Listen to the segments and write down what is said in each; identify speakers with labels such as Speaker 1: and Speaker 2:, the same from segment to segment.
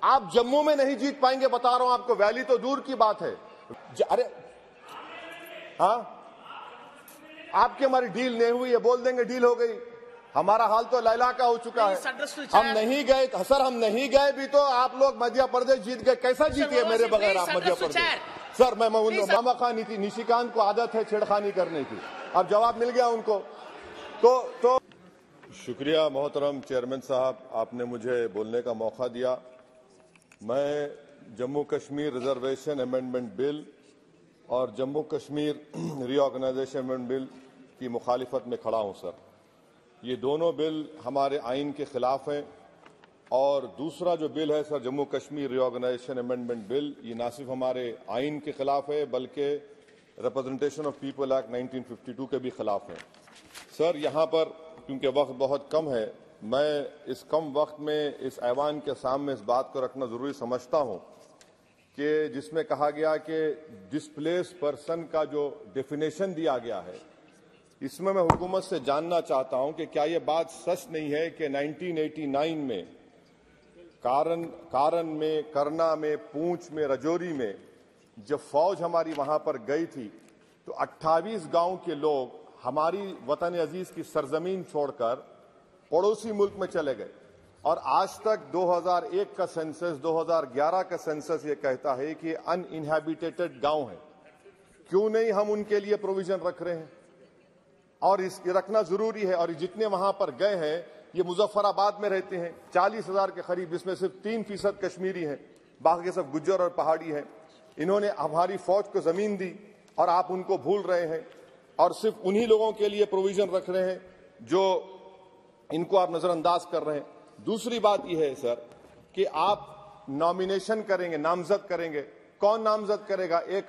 Speaker 1: आप जम्मू में नहीं जीत पाएंगे, बता रहा हूं आपको। वैली तो दूर की बात है। अरे हाँ, आपकी हमारी डील नहीं हुई है, बोल देंगे डील हो गई। हमारा हाल तो लैला का हो चुका है। हम नहीं गए सर, हम नहीं गए भी तो आप लोग मध्य प्रदेश जीत गए। कैसा जीतिए मेरे बगैर आप मध्य प्रदेश? सर मैं मामा निशिकांत को आदत है छेड़खानी करने की। अब जवाब मिल गया उनको। तो शुक्रिया मोहतरम चेयरमैन साहब, आपने मुझे बोलने का मौका दिया। मैं Jammu Kashmir reservation amendment bill और Jammu Kashmir reorganisation amendment bill की मुखालिफत में खड़ा हूं सर। ये दोनों बिल हमारे आइन के खिलाफ हैं। और दूसरा जो बिल है sir, Jammu Kashmir reorganisation amendment bill, ये ना सिर्फ हमारे आइन के खिलाफ है बल्कि रिप्रेजेंटेशन ऑफ पीपल एक्ट 1952 के भी खिलाफ है सर। यहाँ पर क्योंकि वक्त बहुत कम है, मैं इस कम वक्त में इस ऐवान के सामने इस बात को रखना जरूरी समझता हूँ कि जिसमें कहा गया कि डिस्प्लेस पर्सन का जो डेफिनेशन दिया गया है, इसमें मैं हुकूमत से जानना चाहता हूं कि क्या यह बात सच नहीं है कि 1989 में कारण में, करना में, पूंछ में, रजौरी में जब फौज हमारी वहां पर गई थी तो 28 गांव के लोग हमारी वतन अजीज की सरजमीन छोड़कर पड़ोसी मुल्क में चले गए। और आज तक 2001 का सेंसस, 2011 का सेंसस ये कहता है कि अनइनहैबिटेटेड गांव है। क्यों नहीं हम उनके लिए प्रोविजन रख रहे हैं? और ये रखना जरूरी है। और जितने वहां पर गए हैं ये मुजफ्फराबाद में रहते हैं, 40,000 के करीब, इसमें सिर्फ 3% कश्मीरी हैं, बाकी सब गुज्जर और पहाड़ी हैं। इन्होंने हमारी फौज को जमीन दी और आप उनको भूल रहे हैं और सिर्फ उन्हीं लोगों के लिए प्रोविजन रख रहे हैं जो इनको आप नजरअंदाज कर रहे हैं। दूसरी बात यह है सर कि आप नॉमिनेशन करेंगे, नामजद करेंगे। कौन नामजद करेगा? एक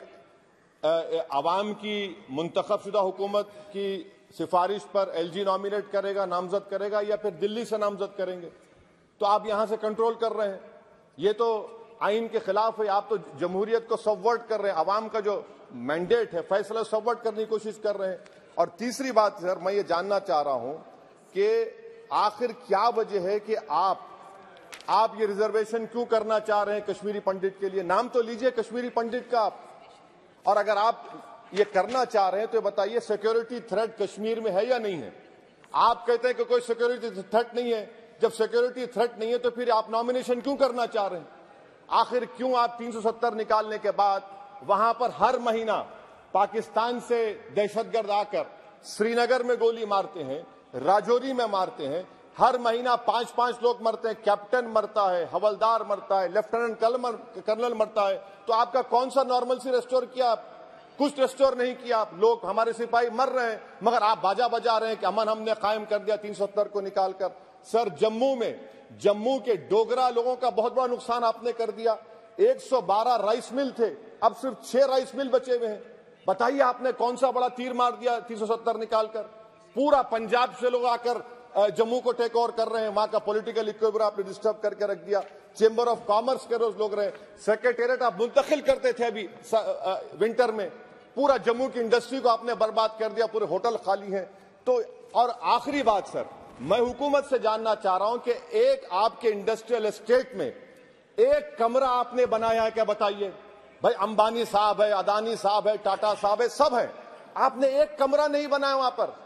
Speaker 1: अवाम की मुंतखबशुदा हुकूमत की सिफारिश पर एलजी नॉमिनेट करेगा, नामजद करेगा, या फिर दिल्ली से नामजद करेंगे? तो आप यहां से कंट्रोल कर रहे हैं। ये तो आइन के खिलाफ है। आप तो जमहूरियत को सबवर्ट कर रहे हैं। अवाम का जो मैंडेट है, फैसला सबवर्ट करने की कोशिश कर रहे हैं। और तीसरी बात सर, मैं ये जानना चाह रहा हूं कि आखिर क्या वजह है कि आप ये रिजर्वेशन क्यों करना चाह रहे हैं कश्मीरी पंडित के लिए? नाम तो लीजिए कश्मीरी पंडित का आप। और अगर आप ये करना चाह रहे हैं तो बताइए सिक्योरिटी थ्रेट कश्मीर में है या नहीं है? आप कहते हैं कि कोई सिक्योरिटी थ्रेट नहीं है। जब सिक्योरिटी थ्रेट नहीं है तो फिर आप नॉमिनेशन क्यों करना चाह रहे हैं? आखिर क्यों आप 370 निकालने के बाद वहां पर हर महीना पाकिस्तान से दहशतगर्द आकर श्रीनगर में गोली मारते हैं, राजौरी में मारते हैं, हर महीना 5-5 लोग मरते हैं, कैप्टन मरता है, हवलदार मरता है, लेफ्टिनेंट कर्नल मरता है, तो आपका कौन सा नॉर्मलसी रेस्टोर किया? आप कुछ रेस्टोर नहीं किया। आप लोग, हमारे सिपाही मर रहे हैं, मगर आप बाजा बजा रहे हैं कि अमन हमने कायम कर दिया 370 को निकालकर। सर जम्मू के डोगरा लोगों का बहुत बड़ा नुकसान आपने कर दिया। 112 राइस मिल थे, अब सिर्फ 6 राइस मिल बचे हुए हैं। बताइए आपने कौन सा बड़ा तीर मार दिया 370 निकालकर? पूरा पंजाब से लोग आकर जम्मू को टेक ओवर कर रहे हैं। वहां का पॉलिटिकल इक्विलिब्रियम आपने डिस्टर्ब करके रख दिया। चेंबर ऑफ कॉमर्स के रोज लोग रहे, सेक्रेटेरिएट आप मुंतकिल करते थे अभी विंटर में, पूरा जम्मू की इंडस्ट्री को आपने बर्बाद कर दिया, पूरे होटल खाली हैं। तो और आखिरी बात सर, मैं हुकूमत से जानना चाह रहा हूं कि एक आपके इंडस्ट्रियल एस्टेट में एक कमरा आपने बनाया है क्या? बताइए भाई, अंबानी साहब है, अदानी साहब है, टाटा साहब है, सब है, आपने एक कमरा नहीं बनाया वहां पर।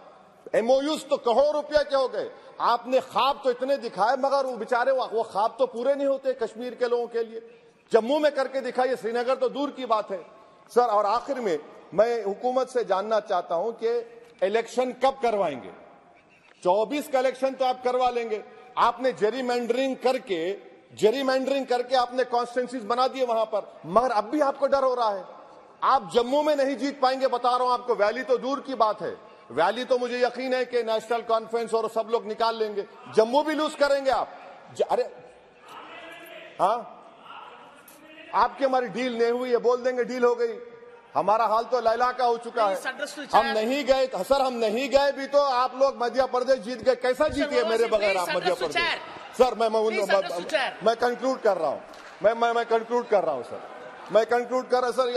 Speaker 1: एमओयूज तो करोड़ों रुपया के हो गए। आपने ख्वाब तो इतने दिखाए मगर वो बेचारे वो ख्वाब तो पूरे नहीं होते कश्मीर के लोगों के लिए। जम्मू में करके दिखाइए, श्रीनगर तो दूर की बात है सर। और आखिर में मैं हुकूमत से जानना चाहता हूं कि इलेक्शन कब करवाएंगे? 24 का इलेक्शन तो आप करवा लेंगे। आपने जेरीमैंडरिंग करके आपने कॉन्स्टिट्यूंसीज बना दिए वहां पर, मगर अब भी आपको डर हो रहा है। आप जम्मू में नहीं जीत पाएंगे, बता रहा हूं आपको। वैली तो दूर की बात है। वैली तो मुझे यकीन है कि नेशनल कॉन्फ्रेंस और सब लोग निकाल लेंगे। जम्मू भी लूज करेंगे आप। अरे हाँ, आपकी हमारी डील नहीं हुई है, बोल देंगे डील हो गई। हमारा हाल तो लैला का हो चुका है। हम नहीं गए सर, हम नहीं गए भी तो आप लोग मध्य प्रदेश जीत गए। कैसा जीतिए मेरे बगैर आप मध्य प्रदेश? सर मैं कंक्लूड कर रहा हूं। मैं कंक्लूड कर रहा हूं सर। मैं कंक्लूड कर रहा सर।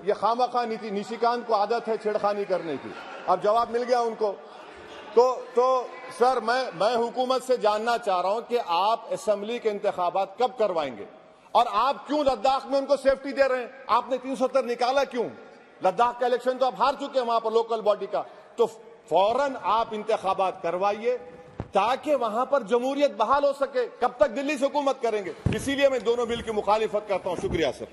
Speaker 1: ये खामखा निशिकांत को आदत है छेड़खानी करने की। अब जवाब मिल गया उनको। तो सर मैं हुकूमत से जानना चाह रहा हूं कि आप असेंबली के इंतखाबात कब करवाएंगे? और आप क्यों लद्दाख में उनको सेफ्टी दे रहे हैं? आपने 370 निकाला क्यों? लद्दाख का इलेक्शन तो आप हार चुके हैं वहां पर लोकल बॉडी का। तो फौरन आप इंतखाबात करवाइए ताकि वहां पर जमहूरियत बहाल हो सके। कब तक दिल्ली से हुकूमत करेंगे? इसीलिए मैं दोनों बिल की मुखालिफत करता हूं। शुक्रिया सर।